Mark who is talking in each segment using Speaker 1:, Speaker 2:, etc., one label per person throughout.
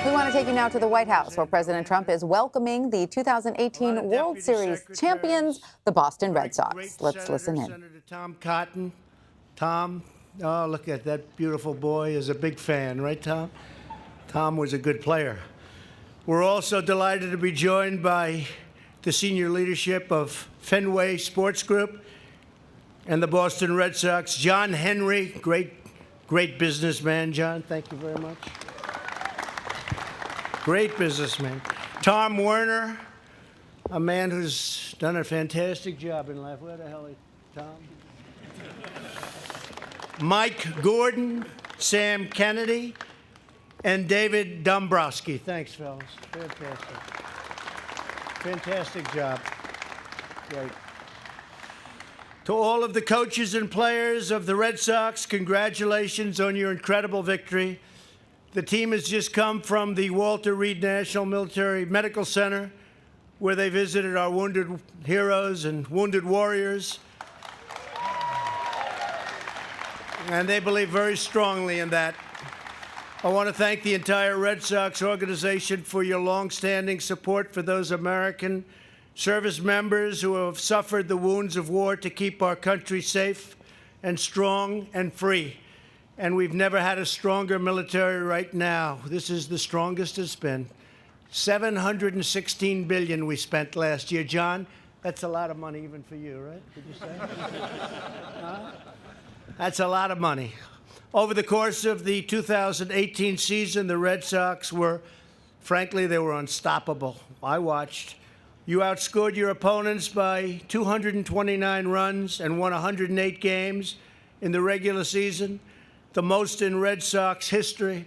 Speaker 1: We want to take you now to the White House, where President Trump is welcoming the 2018 World Series champions, the Boston Red Sox. Let's listen in.
Speaker 2: Senator Tom Cotton. Tom, oh, look at that beautiful boy, is a big fan, right, Tom? Tom was a good player. We're also delighted to be joined by the senior leadership of Fenway Sports Group and the Boston Red Sox. John Henry, great businessman, John. Thank you very much. Great businessman. Tom Werner, a man who's done a fantastic job in life. Where the hell is Tom? Mike Gordon, Sam Kennedy, and David Dombrowski. Thanks, fellas. Fantastic. Fantastic job. Great. To all of the coaches and players of the Red Sox, congratulations on your incredible victory. The team has just come from the Walter Reed National Military Medical Center, where they visited our wounded heroes and wounded warriors. And they believe very strongly in that. I want to thank the entire Red Sox organization for your longstanding support for those American service members who have suffered the wounds of war to keep our country safe and strong and free. And we've never had a stronger military right now. This is the strongest it's been. $716 billion we spent last year. John, that's a lot of money even for you, right? Did you say? Huh? That's a lot of money. Over the course of the 2018 season, the Red Sox were, frankly, they were unstoppable. I watched. You outscored your opponents by 229 runs and won 108 games in the regular season, the most in Red Sox history.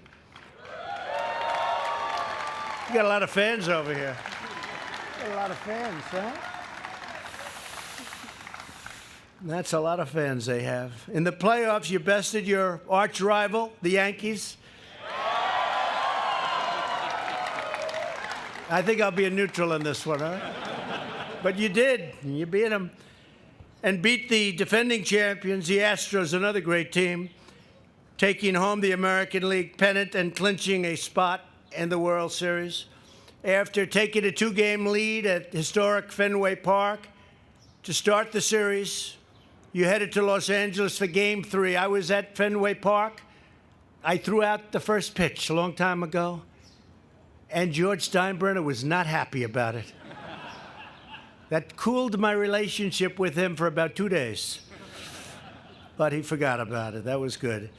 Speaker 2: You got a lot of fans over here. You got a lot of fans, huh? That's a lot of fans they have. In the playoffs, you bested your arch rival, the Yankees. I think I'll be a neutral in this one, huh? But you did. You beat them. And beat the defending champions, the Astros, another great team, taking home the American League pennant and clinching a spot in the World Series. After taking a two-game lead at historic Fenway Park to start the series, you headed to Los Angeles for Game 3. I was at Fenway Park. I threw out the first pitch a long time ago, and George Steinbrenner was not happy about it. That cooled my relationship with him for about 2 days. But he forgot about it. That was good.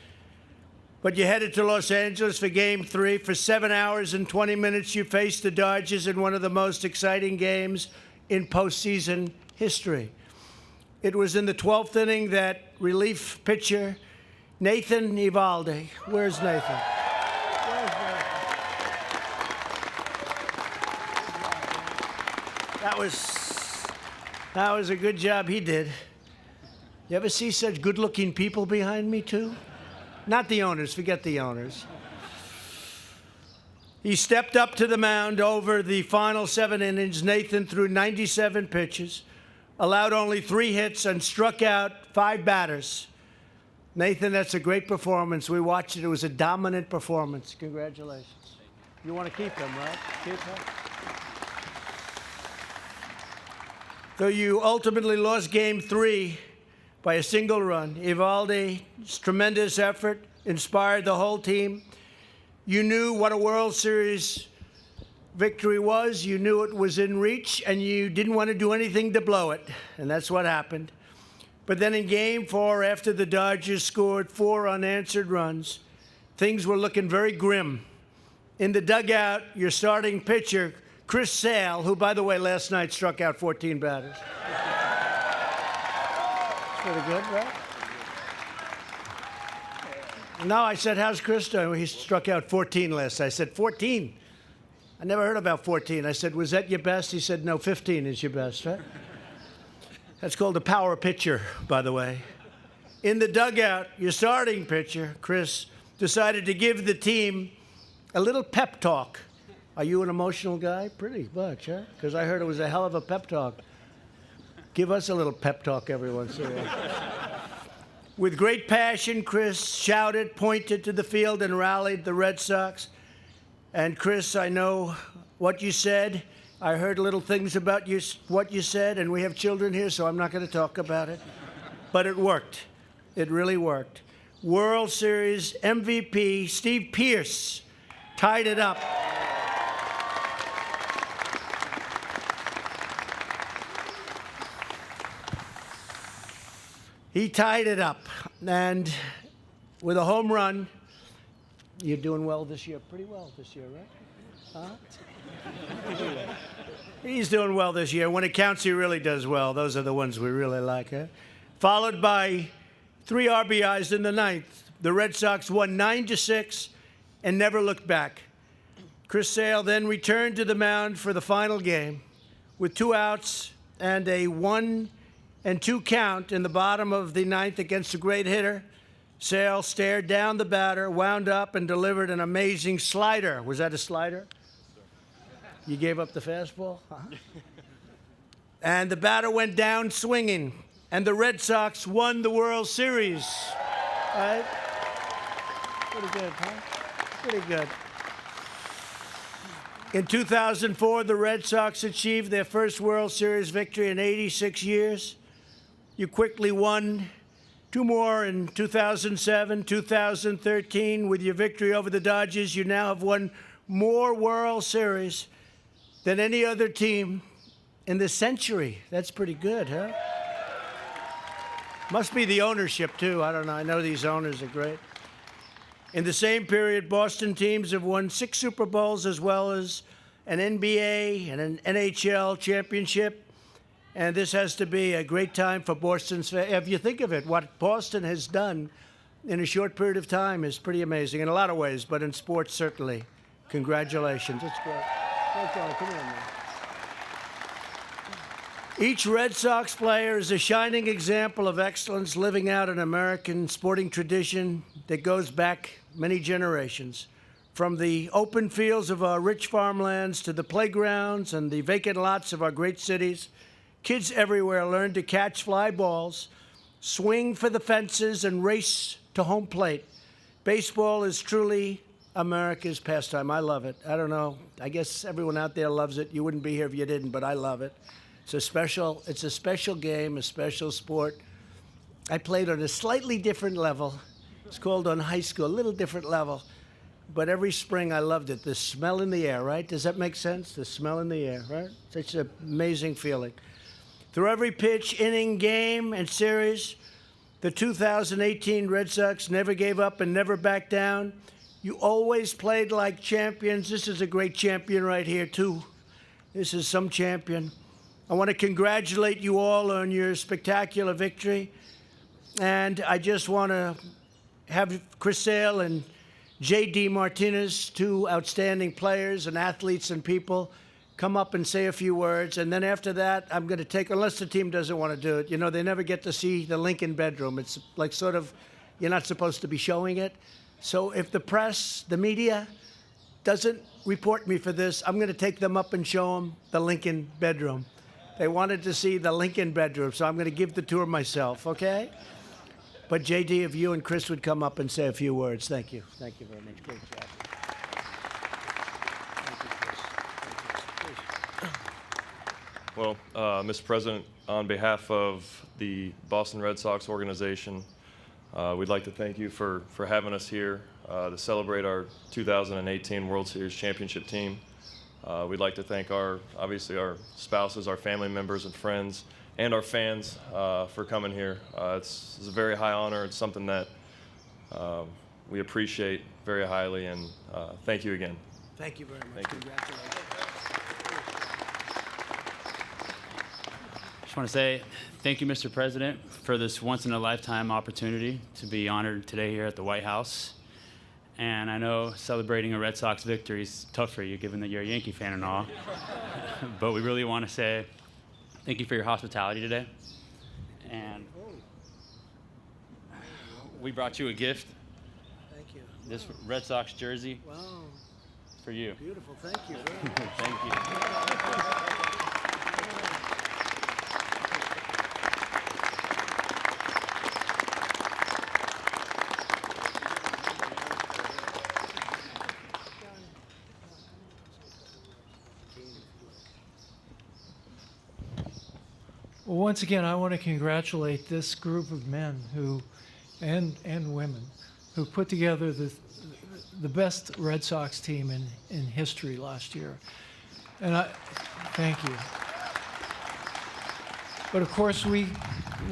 Speaker 2: But you headed to Los Angeles for Game 3. For 7 hours and 20 minutes, you faced the Dodgers in one of the most exciting games in postseason history. It was in the 12th inning that relief pitcher Nathan Eovaldi. Where's Nathan? That was a good job he did. You ever see such good-looking people behind me, too? Not the owners. Forget the owners. He stepped up to the mound over the final 7 innings. Nathan threw 97 pitches, allowed only 3 hits, and struck out 5 batters. Nathan, that's a great performance. We watched it. It was a dominant performance. Congratulations. You want to keep them, right? Keep them. Though you ultimately lost Game 3 by a single run, Eovaldi's tremendous effort inspired the whole team. You knew what a World Series victory was. You knew it was in reach, and you didn't want to do anything to blow it, and that's what happened. But then in Game 4, after the Dodgers scored 4 unanswered runs, things were looking very grim. In the dugout, your starting pitcher, Chris Sale, who, by the way, last night struck out 14 batters. Pretty good, right? No, I said, how's Chris doing? He struck out 14 last. I said, 14? I never heard about 14. I said, was that your best? He said, no, 15 is your best, right? That's called a power pitcher, by the way. In the dugout, your starting pitcher, Chris, decided to give the team a little pep talk. Are you an emotional guy? Pretty much, huh? Because I heard it was a hell of a pep talk. Give us a little pep talk every once in a while. With great passion, Chris shouted, pointed to the field, and rallied the Red Sox. And Chris, I know what you said. I heard little things about what you said, and we have children here, so I'm not going to talk about it. But it worked. It really worked. World Series MVP Steve Pearce tied it up. He tied it up, and with a home run. You're doing well this year, pretty well this year, right? Huh? He's doing well this year. When it counts, he really does well. Those are the ones we really like, huh? Followed by 3 RBIs in the ninth. The Red Sox won 9-6 and never looked back. Chris Sale then returned to the mound for the final game with 2 outs and a 1-2 count in the bottom of the ninth against a great hitter. Sale stared down the batter, wound up, and delivered an amazing slider. Was that a slider? You gave up the fastball? And the batter went down swinging, and the Red Sox won the World Series. Right? Pretty good, huh? Pretty good. In 2004, the Red Sox achieved their first World Series victory in 86 years. You quickly won 2 more in 2007, 2013. With your victory over the Dodgers, you now have won more World Series than any other team in this century. That's pretty good, huh? Must be the ownership, too. I don't know. I know these owners are great. In the same period, Boston teams have won 6 Super Bowls as well as an NBA and an NHL championship. And this has to be a great time for Boston's fans. If you think of it, what Boston has done in a short period of time is pretty amazing in a lot of ways, but in sports, certainly. Congratulations. It's great. Come on, man. Each Red Sox player is a shining example of excellence, living out an American sporting tradition that goes back many generations. From the open fields of our rich farmlands to the playgrounds and the vacant lots of our great cities, kids everywhere learn to catch fly balls, swing for the fences, and race to home plate. Baseball is truly America's pastime. I love it. I don't know. I guess everyone out there loves it. You wouldn't be here if you didn't, but I love it. It's a special game, a special sport. I played on a slightly different level. It's called on high school, a little different level. But every spring I loved it. The smell in the air, right? Does that make sense? The smell in the air, right? Such an amazing feeling. Through every pitch, inning, game, and series, the 2018 Red Sox never gave up and never backed down. You always played like champions. This is a great champion right here, too. This is some champion. I want to congratulate you all on your spectacular victory. And I just want to have Chris Sale and J.D. Martinez, 2 outstanding players and athletes and people, come up and say a few words, and then after that, I'm going to take, unless the team doesn't want to do it, you know, they never get to see the Lincoln bedroom. It's like sort of, you're not supposed to be showing it. So if the press, the media, doesn't report me for this, I'm going to take them up and show them the Lincoln bedroom. They wanted to see the Lincoln bedroom, so I'm going to give the tour myself, okay? But JD, if you and Chris would come up and say a few words. Thank you. Thank you very much. Great job.
Speaker 3: Well, Mr. President, on behalf of the Boston Red Sox organization, we'd like to thank you for having us here to celebrate our 2018 World Series championship team. We'd like to thank obviously our spouses, our family members and friends, and our fans for coming here. It's a very high honor. It's something that we appreciate very highly, and thank you again.
Speaker 2: Thank you very much.
Speaker 3: Thank you.
Speaker 2: Congratulations.
Speaker 4: I just want to say thank you, Mr. President, for this once-in-a-lifetime opportunity to be honored today here at the White House. And I know celebrating a Red Sox victory is tough for you, given that you're a Yankee fan and all. But we really want to say thank you for your hospitality today. And we brought you a gift.
Speaker 2: Thank you.
Speaker 4: This Red Sox jersey.
Speaker 2: Wow.
Speaker 4: For you.
Speaker 2: Beautiful. Thank you very much.
Speaker 4: Thank you.
Speaker 5: Well, once again, I want to congratulate this group of men and women who put together the best Red Sox team in history last year. And thank you. But of course, we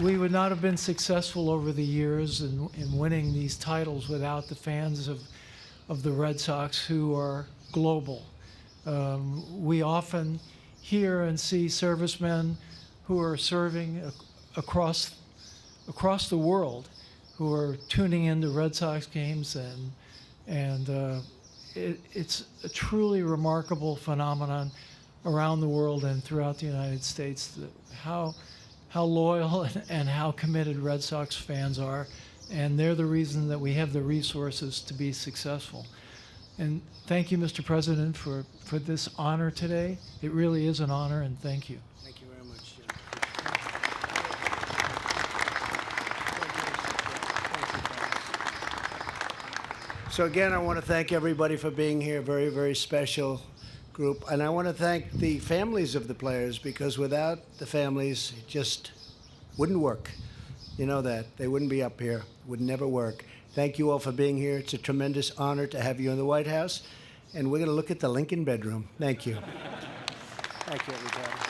Speaker 5: would not have been successful over the years in winning these titles without the fans of the Red Sox, who are global. We often hear and see servicemen who are serving across the world, who are tuning into Red Sox games, and it's a truly remarkable phenomenon around the world and throughout the United States, how loyal and how committed Red Sox fans are, and they're the reason that we have the resources to be successful. And thank you, Mr. President, for this honor today. It really is an honor, and thank you.
Speaker 2: Thank you very much, Jim. So again, I want to thank everybody for being here. Very, very special group. And I want to thank the families of the players, because without the families, it just wouldn't work. You know that. They wouldn't be up here. It would never work. Thank you all for being here. It's a tremendous honor to have you in the White House. And we're going to look at the Lincoln bedroom. Thank you. Thank you, everybody.